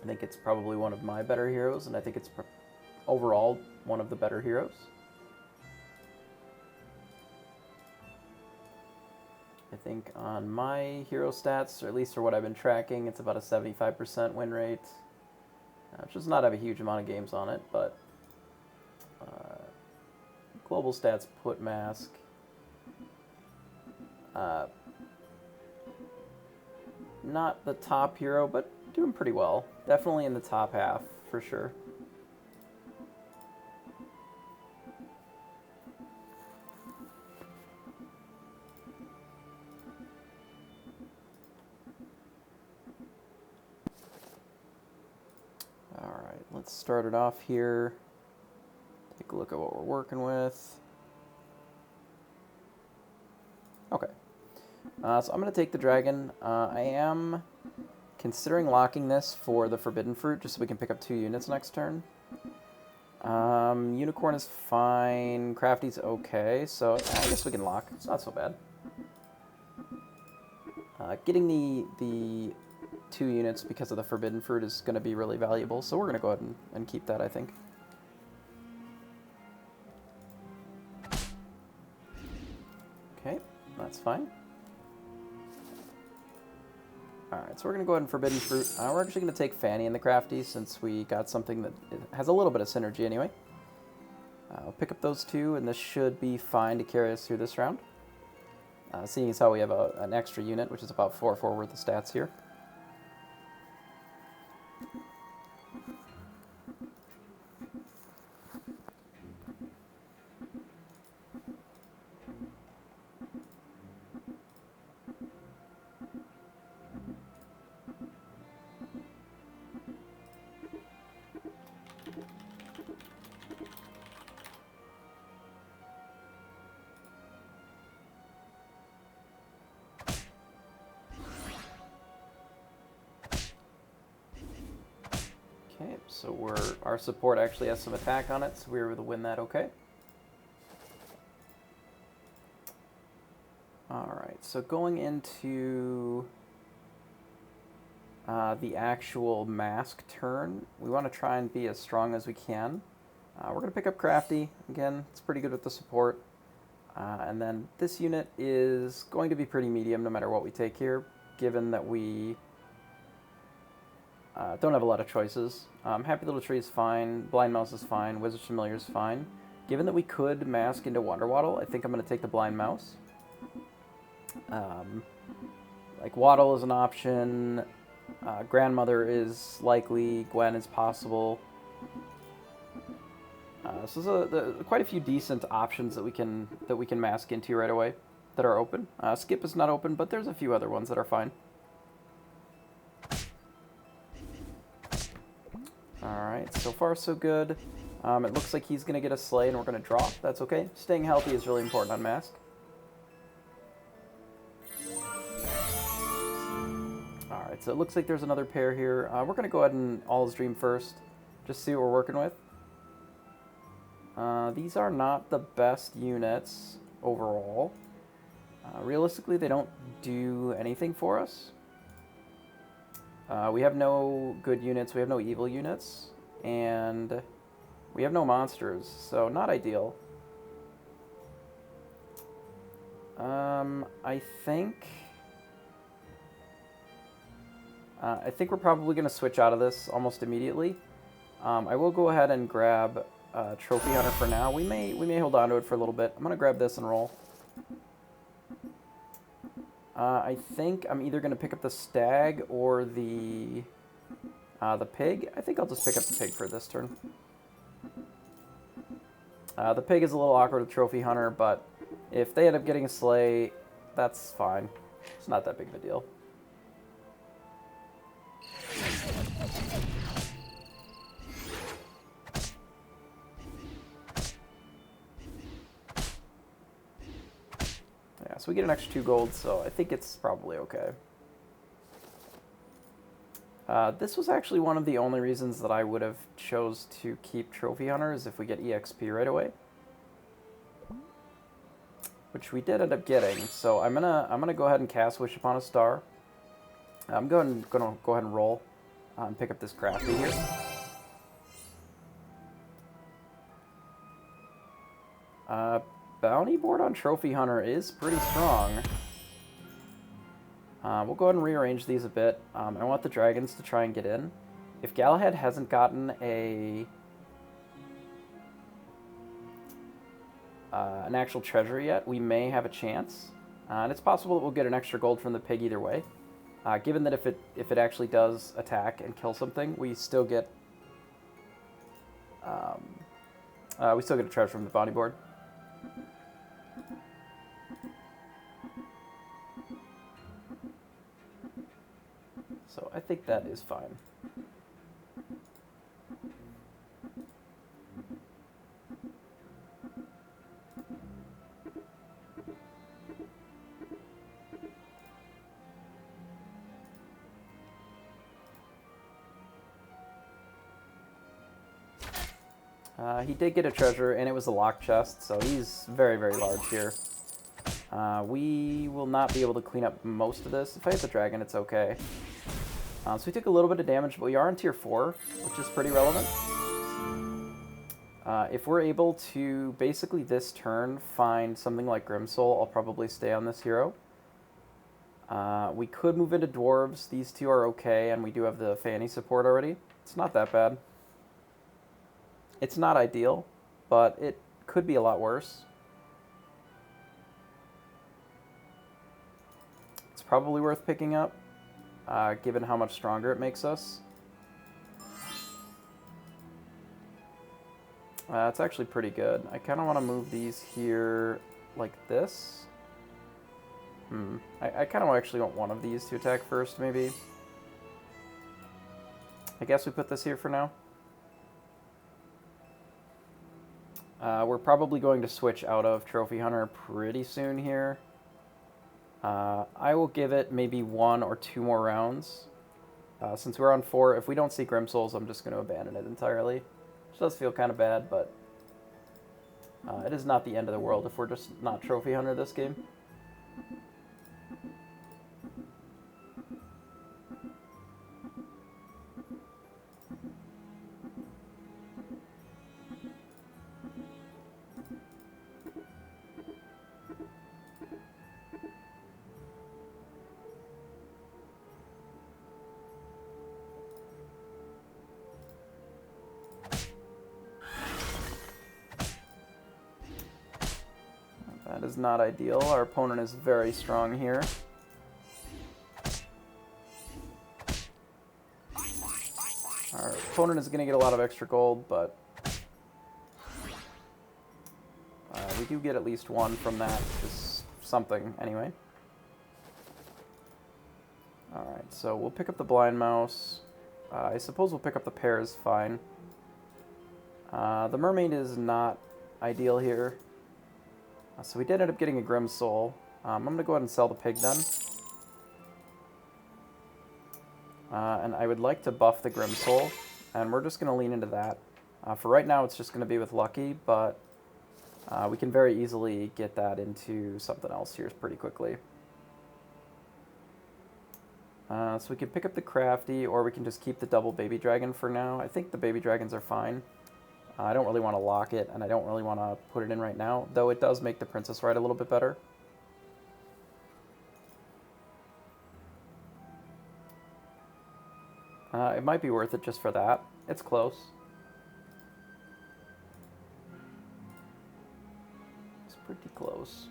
I think it's probably one of my better heroes, and I think it's overall one of the better heroes. I think on my hero stats, or at least for what I've been tracking, it's about a 75% win rate, which does not have a huge amount of games on it, but global stats put Mask not the top hero, but doing pretty well. Definitely in the top half, for sure. Alright, let's start it off here. Take a look at what we're working with. Okay. So I'm going to take the dragon. I am considering locking this for the Forbidden Fruit, just so we can pick up 2 units next turn. Unicorn is fine. Crafty's okay, so I guess we can lock. It's not so bad. Getting the 2 units because of the Forbidden Fruit is going to be really valuable, so we're going to go ahead and keep that, I think. Okay, that's fine. Alright, so we're going to go ahead and Forbidden Fruit. We're actually going to take Fanny and the Crafty since we got something that has a little bit of synergy anyway. I'll pick up those 2, and this should be fine to carry us through this round. Seeing as how we have an extra unit, which is about 4/4 worth of stats here. Okay, so our support actually has some attack on it, so we were able to win that okay. Alright, so going into the actual Mask turn, we want to try and be as strong as we can. We're going to pick up Crafty. Again, it's pretty good with the support. And then this unit is going to be pretty medium no matter what we take here, given that we don't have a lot of choices. Happy Little Tree is fine, Blind Mouse is fine, Wizard's Familiar is fine. Given that we could Mask into Wonder Waddle, I think I'm going to take the Blind Mouse. Like Waddle is an option, Grandmother is likely, Gwen is possible. So there's quite a few decent options that we can Mask into right away that are open. Skip is not open, but there's a few other ones that are fine. Alright, so far so good. It looks like he's going to get a Slay and we're going to draw. That's okay. Staying healthy is really important on Mask. Alright, so it looks like there's another pair here. We're going to go ahead and All's Dream first, just see what we're working with. These are not the best units overall. Realistically, they don't do anything for us. We have no good units, we have no evil units, and we have no monsters, so not ideal. I think we're probably going to switch out of this almost immediately. I will go ahead and grab Trophy Hunter for now. We may hold on to it for a little bit. I'm going to grab this and roll. I think I'm either going to pick up the Stag or the Pig. I think I'll just pick up the Pig for this turn. The Pig is a little awkward with Trophy Hunter, but if they end up getting a Slay, that's fine. It's not that big of a deal. Yeah, so we get an extra 2 gold, so I think it's probably okay. This was actually one of the only reasons that I would have chose to keep Trophy Hunter, is if we get EXP right away. Which we did end up getting, so I'm gonna go ahead and cast Wish Upon a Star. I'm gonna go ahead and roll. and pick up this crafty here. Bounty board on Trophy Hunter is pretty strong. We'll go ahead and rearrange these a bit. I want the dragons to try and get in. If Galahad hasn't gotten an actual treasure yet, we may have a chance. And it's possible that we'll get an extra gold from the pig either way. Given that if it actually does attack and kill something, we still get a treasure from the bounty board. So I think that is fine. He did get a treasure, and it was a lock chest, so he's very, very large here. We will not be able to clean up most of this. If I hit the dragon, it's okay. So we took a little bit of damage, but we are in tier 4, which is pretty relevant. If we're able to, basically this turn, find something like Grimsoul, I'll probably stay on this hero. We could move into dwarves. These two are okay, and we do have the Fanny support already. It's not that bad. It's not ideal, but it could be a lot worse. It's probably worth picking up, given how much stronger it makes us. It's actually pretty good. I kind of want to move these here like this. I kind of actually want one of these to attack first, maybe. I guess we put this here for now. We're probably going to switch out of Trophy Hunter pretty soon here. I will give it maybe 1 or 2 more rounds. Since we're on 4, if we don't see Grimsouls, I'm just going to abandon it entirely. Which does feel kind of bad, but it is not the end of the world if we're just not Trophy Hunter this game. That is not ideal. Our opponent is very strong here. Our opponent is going to get a lot of extra gold, but we do get at least 1 from that, just something anyway. Alright, so we'll pick up the Blind Mouse. I suppose we'll pick up the pears, fine. The Mermaid is not ideal here. So we did end up getting a Grimsoul. I'm going to go ahead and sell the pig then. And I would like to buff the Grimsoul, and we're just going to lean into that. For right now, it's just going to be with Lucky, but we can very easily get that into something else here pretty quickly. So we can pick up the Crafty, or we can just keep the double baby dragon for now. I think the baby dragons are fine. I don't really want to lock it, and I don't really want to put it in right now, though it does make the Princess Ride a little bit better. It might be worth it just for that. It's close. It's pretty close.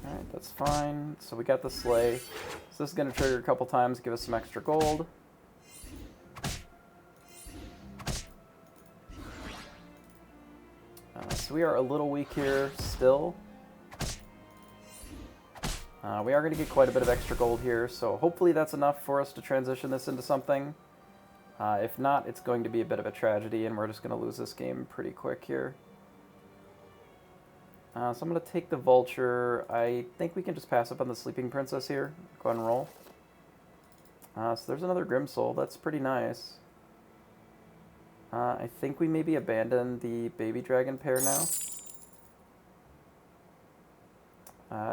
Alright, that's fine. So we got the sleigh. So this is going to trigger a couple times, give us some extra gold. So we are a little weak here still. We are going to get quite a bit of extra gold here, so hopefully that's enough for us to transition this into something. If not, it's going to be a bit of a tragedy, and we're just going to lose this game pretty quick here. So I'm going to take the Vulture. I think we can just pass up on the Sleeping Princess here. Go ahead and roll. So there's another Grimsoul. That's pretty nice. I think we maybe abandon the Baby Dragon pair now.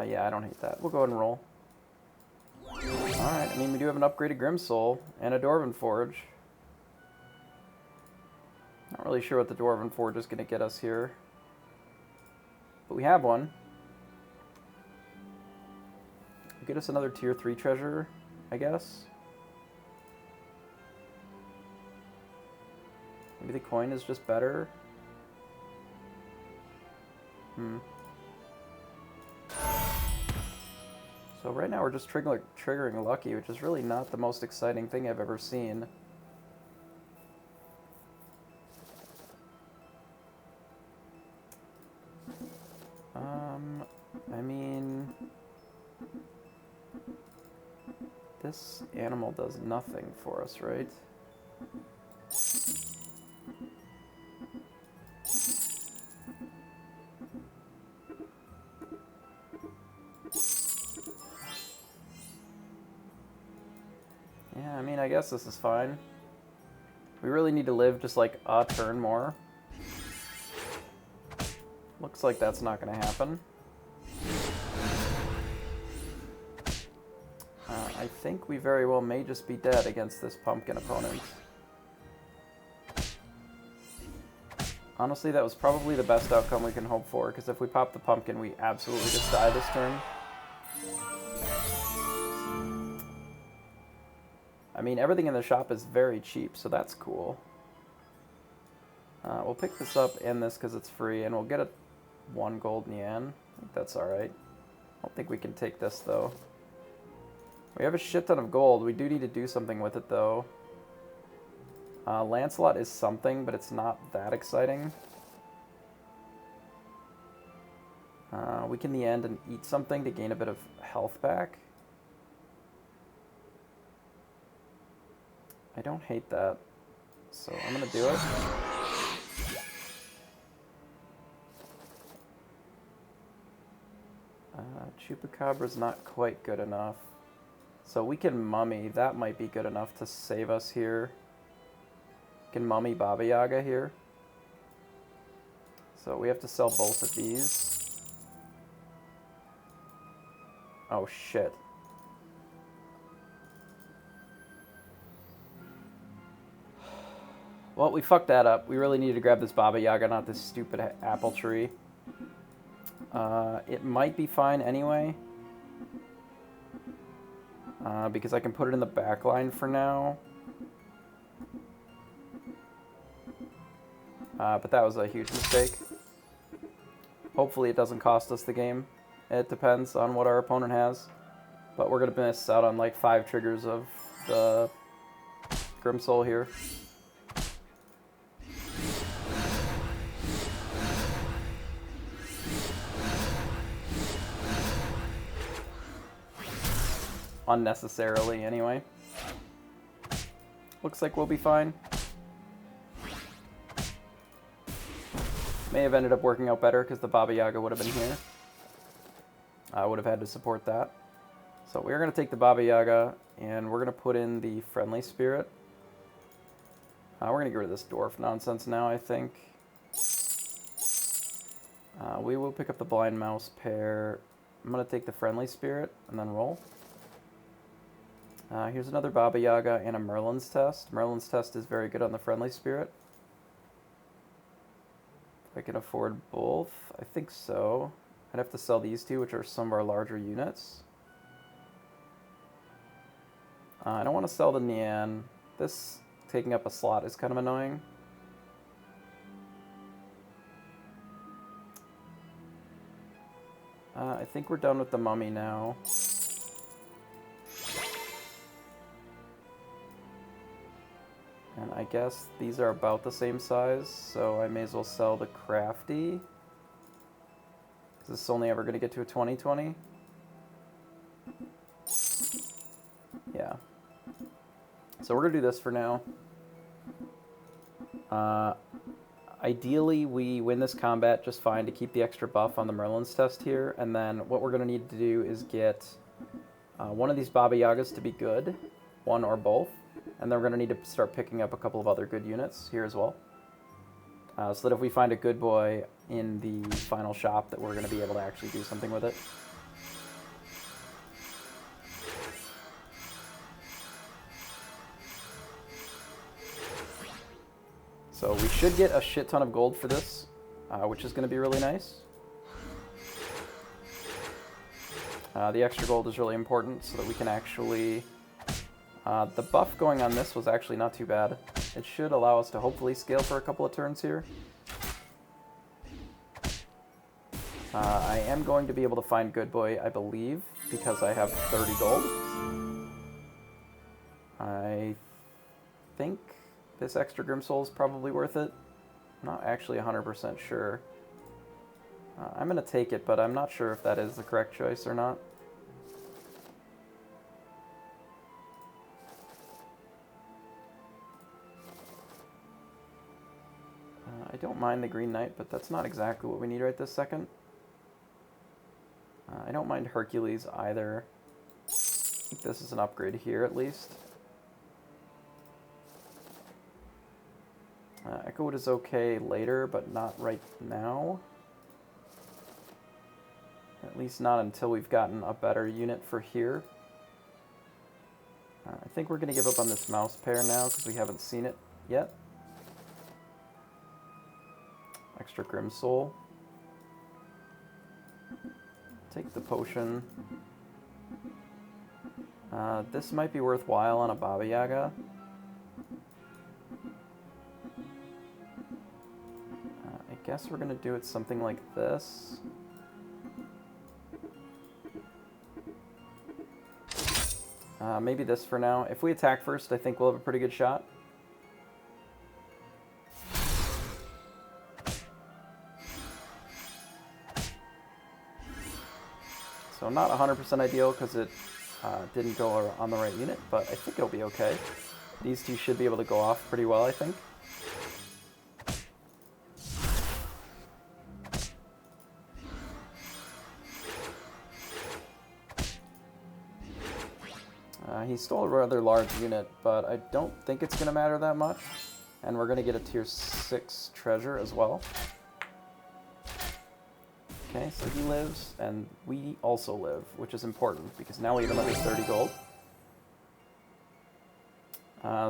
Yeah, I don't hate that. We'll go ahead and roll. Alright, I mean, we do have an upgraded Grimsoul and a Dwarven Forge. Not really sure what the Dwarven Forge is going to get us here. But we have one. Get us another tier 3 treasure, I guess. Maybe the coin is just better. So right now we're just triggering Lucky, which is really not the most exciting thing I've ever seen. I mean, this animal does nothing for us, right? Yeah, I mean, I guess this is fine. We really need to live just like a turn more. Looks like that's not going to happen. I think we very well may just be dead against this pumpkin opponent. Honestly, that was probably the best outcome we can hope for, because if we pop the pumpkin, we absolutely just die this turn. I mean, everything in the shop is very cheap, so that's cool. We'll pick this up and this because it's free, and we'll get a 1 gold Nian. I think that's alright. I don't think we can take this, though. We have a shit ton of gold. We do need to do something with it, though. Lancelot is something, but it's not that exciting. We can the end and eat something to gain a bit of health back. I don't hate that, so I'm going to do it. Chupacabra's not quite good enough. So we can Mummy. That might be good enough to save us here. We can Mummy Baba Yaga here. So we have to sell both of these. Oh, shit. Well, we fucked that up. We really needed to grab this Baba Yaga, not this stupid apple tree. It might be fine anyway. Because I can put it in the back line for now. But that was a huge mistake. Hopefully it doesn't cost us the game. It depends on what our opponent has. But we're going to miss out on like 5 triggers of the Grimsoul here. Unnecessarily, anyway. Looks like we'll be fine. May have ended up working out better because the Baba Yaga would have been here. I would have had to support that. So we're going to take the Baba Yaga and we're going to put in the Friendly Spirit. We're going to get rid of this dwarf nonsense now, I think. We will pick up the Blind Mouse pair. I'm going to take the Friendly Spirit and then roll. Here's another Baba Yaga and a Merlin's Test. Merlin's Test is very good on the Friendly Spirit. If I can afford both, I think so. I'd have to sell these two, which are some of our larger units. I don't want to sell the Nian. This taking up a slot is kind of annoying. I think we're done with the Mummy now. And I guess these are about the same size, so I may as well sell the Crafty. Because this is only ever going to get to a 20/20. Yeah. So we're going to do this for now. Ideally, we win this combat just fine to keep the extra buff on the Merlin's test here, and then what we're going to need to do is get one of these Baba Yagas to be good, one or both, and then we're going to need to start picking up a couple of other good units here as well, so that if we find a good boy in the final shop that we're going to be able to actually do something with it. So we should get a shit ton of gold for this, which is going to be really nice. The extra gold is really important so that we can actually... the buff going on this was actually not too bad. It should allow us to hopefully scale for a couple of turns here. I am going to be able to find Good Boy, I believe, because I have 30 gold. I think this extra Grimsoul is probably worth it. I'm not actually 100% sure. I'm going to take it, but I'm not sure if that is the correct choice or not. I don't mind the Green Knight, but that's not exactly what we need right this second. I don't mind Hercules either. I think this is an upgrade here at least. Echowood is okay later, but not right now. At least not until we've gotten a better unit for here. I think we're going to give up on this mouse pair now because we haven't seen it yet. Extra Grimsoul. Take the potion. This might be worthwhile on a Baba Yaga. I guess we're going to do it something like this. Maybe this for now. If we attack first, I think we'll have a pretty good shot. So not 100% ideal because it didn't go on the right unit, but I think it'll be okay. These two should be able to go off pretty well, I think. He stole a rather large unit, but I don't think it's going to matter that much. And we're going to get a tier 6 treasure as well. Okay, so he lives, and we also live, which is important, because now we have another 30 gold.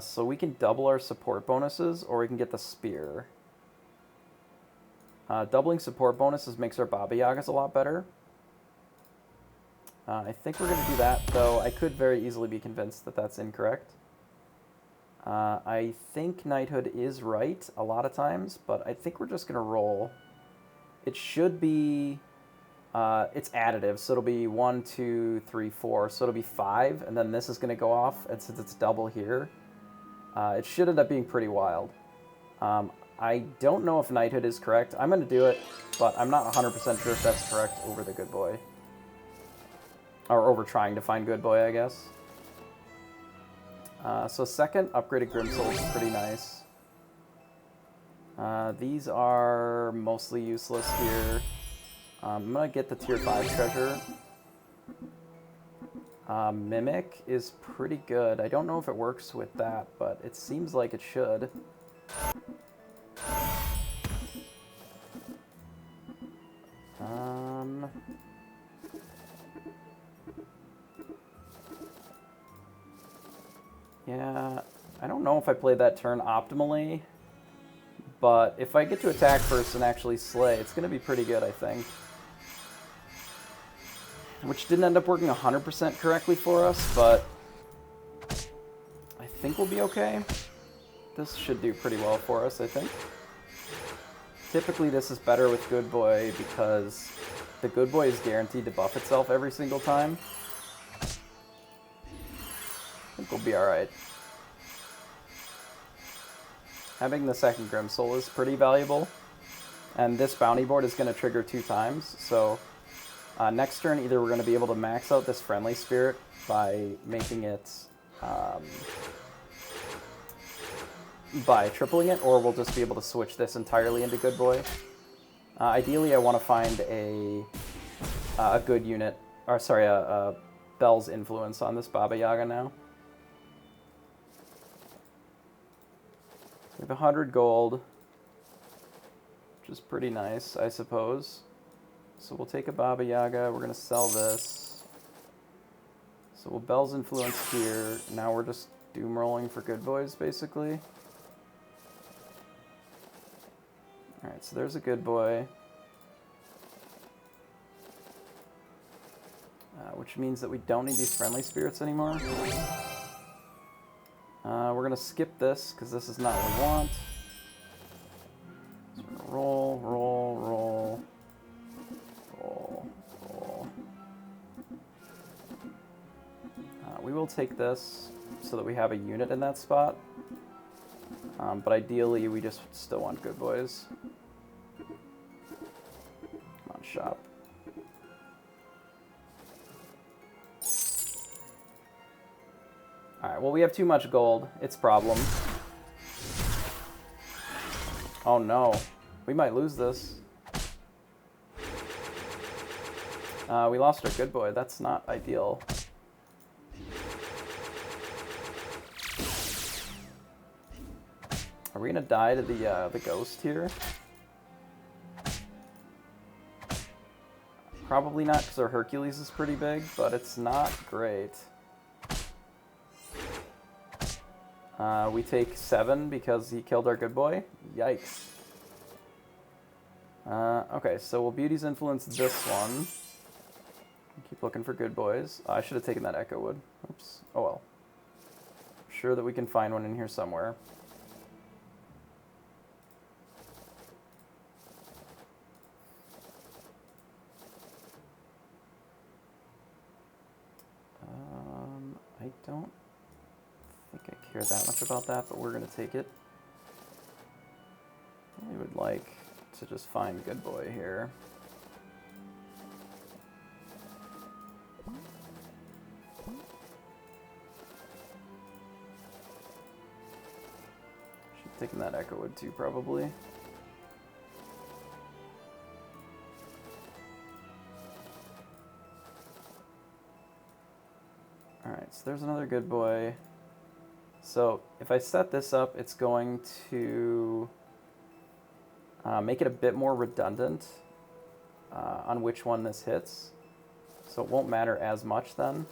So we can double our support bonuses, or we can get the spear. Doubling support bonuses makes our Baba Yagas a lot better. I think we're going to do that, though I could very easily be convinced that that's incorrect. I think Knighthood is right a lot of times, but I think we're just going to roll. It should be, it's additive, so it'll be 1, 2, 3, 4, so it'll be 5, and then this is going to go off, and since it's double here, it should end up being pretty wild. I don't know if Knighthood is correct. I'm going to do it, but I'm not 100% sure if that's correct over the Good Boy. Or over trying to find Good Boy, I guess. So second, upgraded Grimsoul is pretty nice. These are mostly useless here. I'm going to get the tier 5 treasure. Mimic is pretty good. I don't know if it works with that, but it seems like it should. Yeah, I don't know if I played that turn optimally, but if I get to attack first and actually slay, it's going to be pretty good, I think. Which didn't end up working 100% correctly for us, but I think we'll be okay. This should do pretty well for us, I think. Typically this is better with Good Boy because the Good Boy is guaranteed to buff itself every single time. I think we'll be alright. Having the second Grimsoul is pretty valuable. And this bounty board is going to trigger 2 times, so next turn either we're going to be able to max out this friendly spirit by making it by tripling it, or we'll just be able to switch this entirely into Good Boy. Ideally, I want to find a good unit, or sorry, a Bell's Influence on this Baba Yaga now. We have 100 gold, which is pretty nice, I suppose. So we'll take a Baba Yaga, we're going to sell this. So we'll Bell's Influence here. Now we're just doom rolling for Good Boys, basically. Alright, so there's a Good Boy. Which means that we don't need these Friendly Spirits anymore. We're going to skip this, because this is not what we want. So we're going to roll, roll, roll, roll, roll. We will take this so that we have a unit in that spot. But ideally, we just still want Good Boys. Come on, shop. Alright, well, we have too much gold. It's a problem. Oh no. We might lose this. We lost our Good Boy. That's not ideal. Are we gonna die to the ghost here? Probably not, because our Hercules is pretty big, but it's not great. We take 7 because he killed our Good Boy. Yikes. Okay, so we'll Beauty's Influence this one. Keep looking for Good Boys. I should have taken that Echo Wood. Oops. Oh well. I'm sure that we can find one in here somewhere. I don't think I care that much about that, but we're going to take it. We would like to just find Good Boy here. Should have taken that Echo Wood too, probably. Alright, so there's another Good Boy. So if I set this up, it's going to make it a bit more redundant on which one this hits. So it won't matter as much then,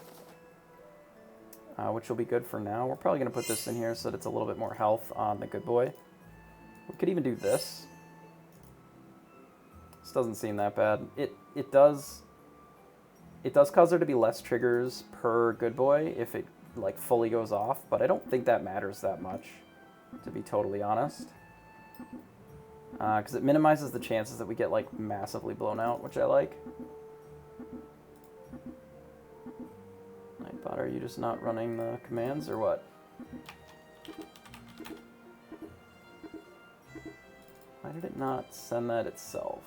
which will be good for now. We're probably going to put this in here so that it's a little bit more health on the Good Boy. We could even do this. This doesn't seem that bad. It does cause there to be less triggers per Good Boy if it like fully goes off, but I don't think that matters that much, to be totally honest. Because it minimizes the chances that we get like massively blown out, which I like. Nightbot, are you just not running the commands or what? Why did it not send that itself?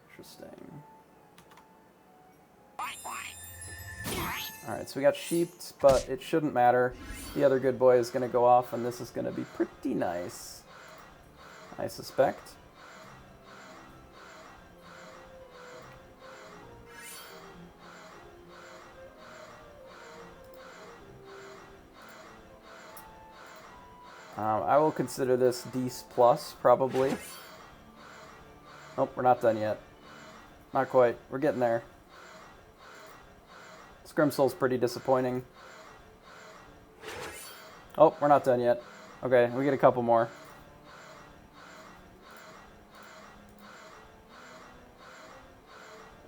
Interesting. Alright, so we got sheeped, but it shouldn't matter. The other Good Boy is going to go off, and this is going to be pretty nice, I suspect. I will consider this Dece Plus, probably. Nope, we're not done yet. Not quite. We're getting there. Scrimsoul's pretty disappointing. Oh, we're not done yet. Okay, we get a couple more.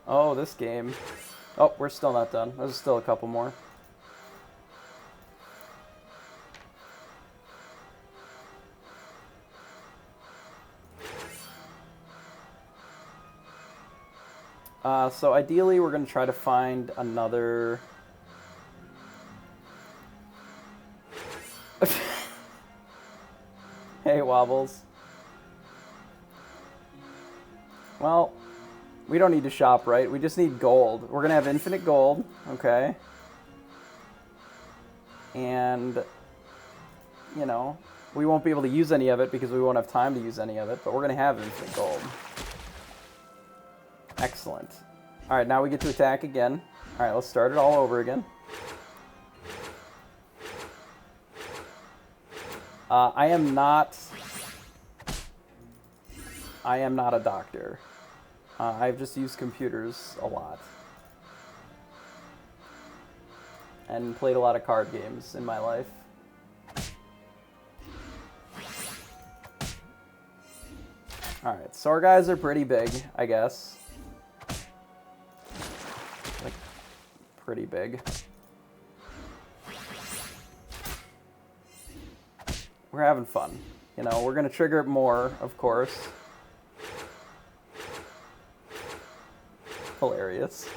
Oh, this game. Oh, we're still not done. There's still a couple more. So ideally, we're going to try to find another... Hey, Wobbles. Well, we don't need to shop, right? We just need gold. We're going to have infinite gold, okay? And you know, we won't be able to use any of it because we won't have time to use any of it, but we're going to have infinite gold. Excellent. Alright, now we get to attack again. Alright, let's start it all over again. I am not a doctor. I've just used computers a lot. And played a lot of card games in my life. Alright, so our guys are pretty big, I guess. Like, pretty big. We're having fun. You know, we're gonna trigger it more, of course. Hilarious.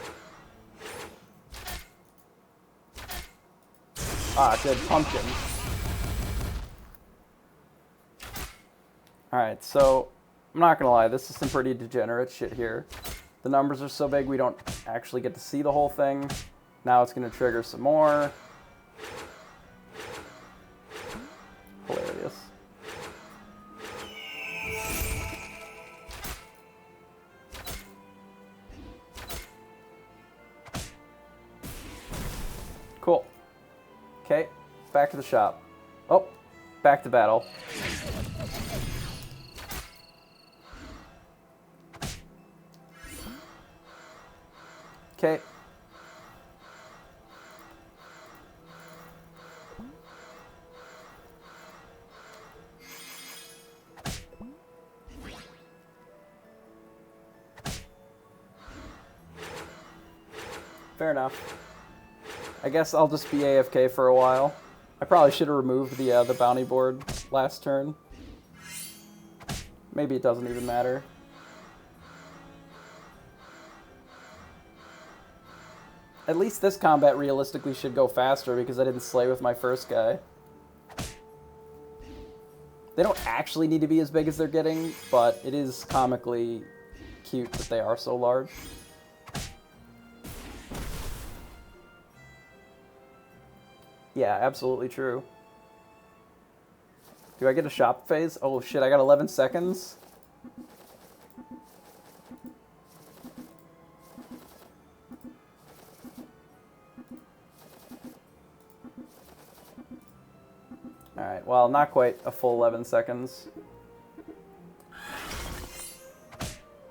Ah, good. Pumpkin. Alright, so I'm not gonna lie, this is some pretty degenerate shit here. The numbers are so big we don't actually get to see the whole thing. Now it's gonna trigger some more. Hilarious. Cool. Okay, back to the shop. Oh, back to battle. Okay. Fair enough. I guess I'll just be AFK for a while. I probably should have removed the bounty board last turn. Maybe it doesn't even matter. At least this combat realistically should go faster because I didn't slay with my first guy. They don't actually need to be as big as they're getting, but it is comically cute that they are so large. Yeah, absolutely true. Do I get a shop phase? Oh shit, I got 11 seconds? Alright, well, not quite a full 11 seconds.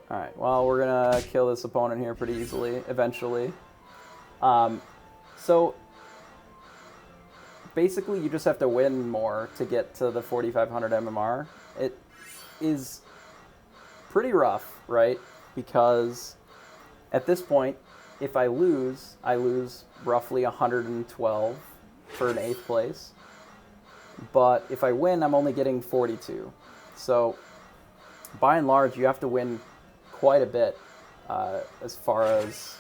Alright, well, we're gonna kill this opponent here pretty easily, eventually. So, basically, you just have to win more to get to the 4,500 MMR. It is pretty rough, right? Because at this point, if I lose roughly 112 for an 8th place. But if I win, I'm only getting 42. So, by and large, you have to win quite a bit as far as,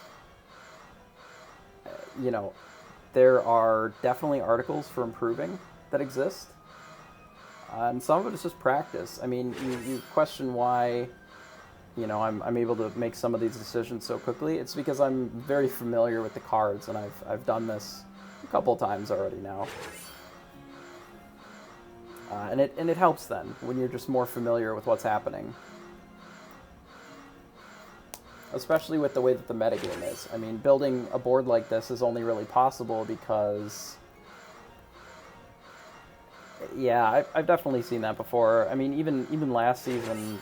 you know, there are definitely articles for improving that exist. And some of it is just practice. I mean, you question why, you know, I'm able to make some of these decisions so quickly. It's because I'm very familiar with the cards, and I've done this a couple times already now. And it helps then, when you're just more familiar with what's happening. Especially with the way that the metagame is. I mean, building a board like this is only really possible because... Yeah, I've definitely seen that before. I mean, even last season,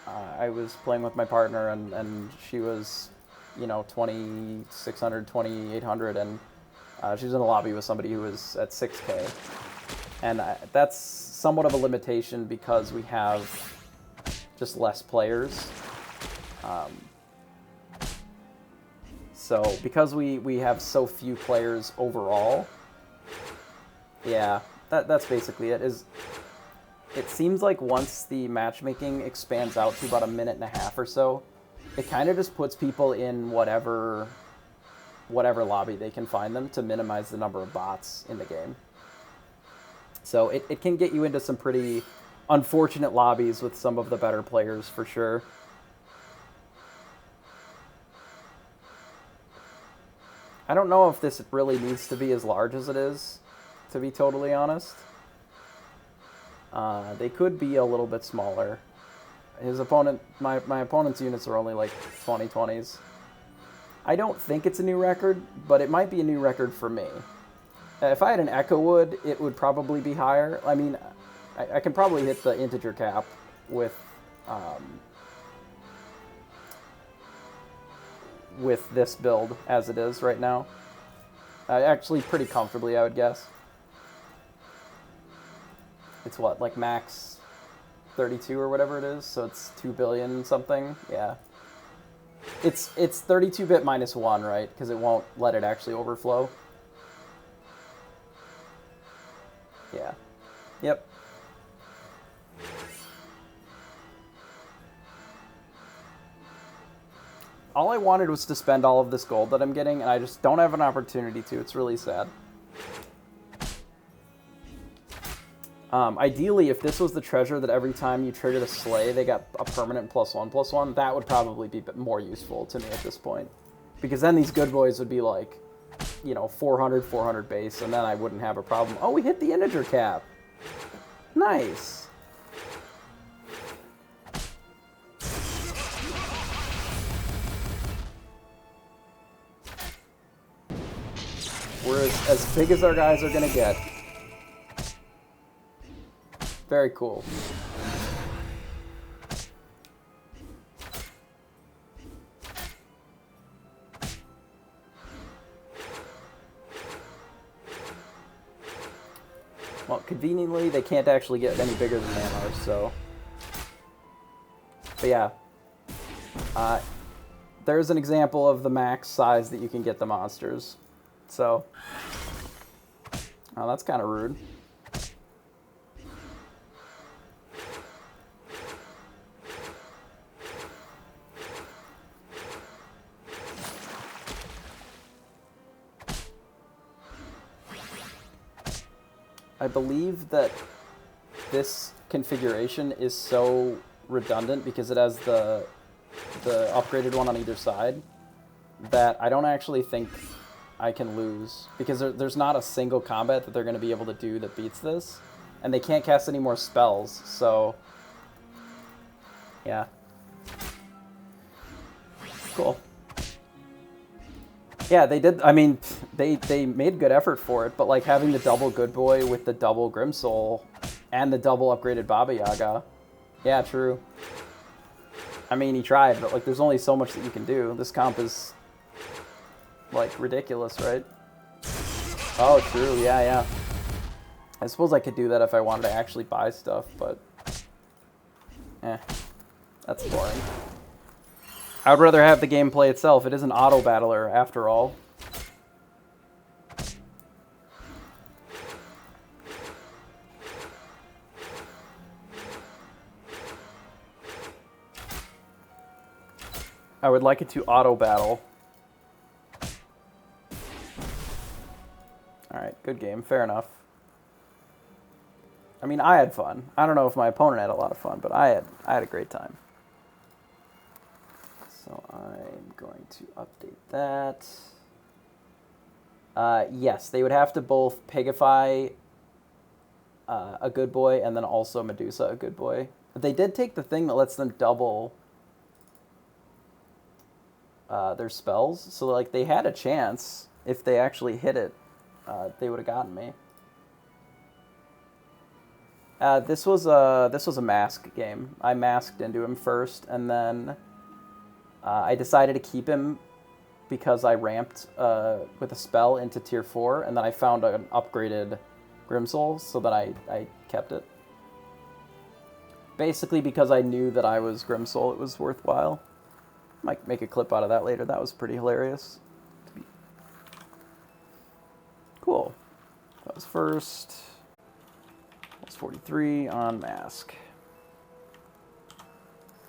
I was playing with my partner, and she was, you know, 2,600, 2,800, and she was in a lobby with somebody who was at 6K. And that's somewhat of a limitation because we have just less players. So because we have so few players overall, yeah, that's basically it. It seems like once the matchmaking expands out to about a minute and a half or so, it kind of just puts people in whatever lobby they can find them to minimize the number of bots in the game. So it can get you into some pretty unfortunate lobbies with some of the better players, for sure. I don't know if this really needs to be as large as it is, to be totally honest. They could be a little bit smaller. His opponent, my opponent's units are only like 2020s. I don't think it's a new record, but it might be a new record for me. If I had an Echo Wood, it would probably be higher. I mean, I can probably hit the integer cap with this build as it is right now. Actually, pretty comfortably, I would guess. It's what, like max 32 or whatever it is, so it's 2 billion something. Yeah. It's 32-bit minus 1, right? Because it won't let it actually overflow. Yeah. Yep. All I wanted was to spend all of this gold that I'm getting, and I just don't have an opportunity to. It's really sad. Ideally, if this was the treasure that every time you triggered a Slay, they got a permanent +1/+1, that would probably be more useful to me at this point. Because then these good boys would be like, you know, 400 base, and then I wouldn't have a problem. Oh, we hit the integer cap. Nice. We're as big as our guys are going to get. Very cool. Well, conveniently, they can't actually get any bigger than Manors, so... But yeah. There's an example of the max size that you can get the monsters. So... Oh, that's kind of rude. I believe that this configuration is so redundant because it has the upgraded one on either side that I don't actually think I can lose, because there's not a single combat that they're going to be able to do that beats this, and they can't cast any more spells, so yeah. Cool. Yeah, they did. I mean, they made good effort for it, but like having the double Good Boy with the double Grimsoul and the double upgraded Baba Yaga. Yeah, true. I mean, he tried, but like there's only so much that you can do. This comp is like ridiculous, right? Oh, true. Yeah, yeah. I suppose I could do that if I wanted to actually buy stuff, but that's boring. I would rather have the gameplay itself. It is an auto battler, after all. I would like it to auto battle. Alright, good game. Fair enough. I mean, I had fun. I don't know if my opponent had a lot of fun, but I had a great time. So I'm going to update that. Yes, they would have to both Pigify a Good Boy and then also Medusa a Good Boy. But they did take the thing that lets them double their spells. So like they had a chance. If they actually hit it, they would have gotten me. This was a mask game. I masked into him first, and then I decided to keep him because I ramped with a spell into tier 4, and then I found an upgraded Grimsoul, so that I kept it. Basically because I knew that I was Grimsoul, it was worthwhile. Might make a clip out of that later. That was pretty hilarious. Cool. That was first. That's 43 on mask.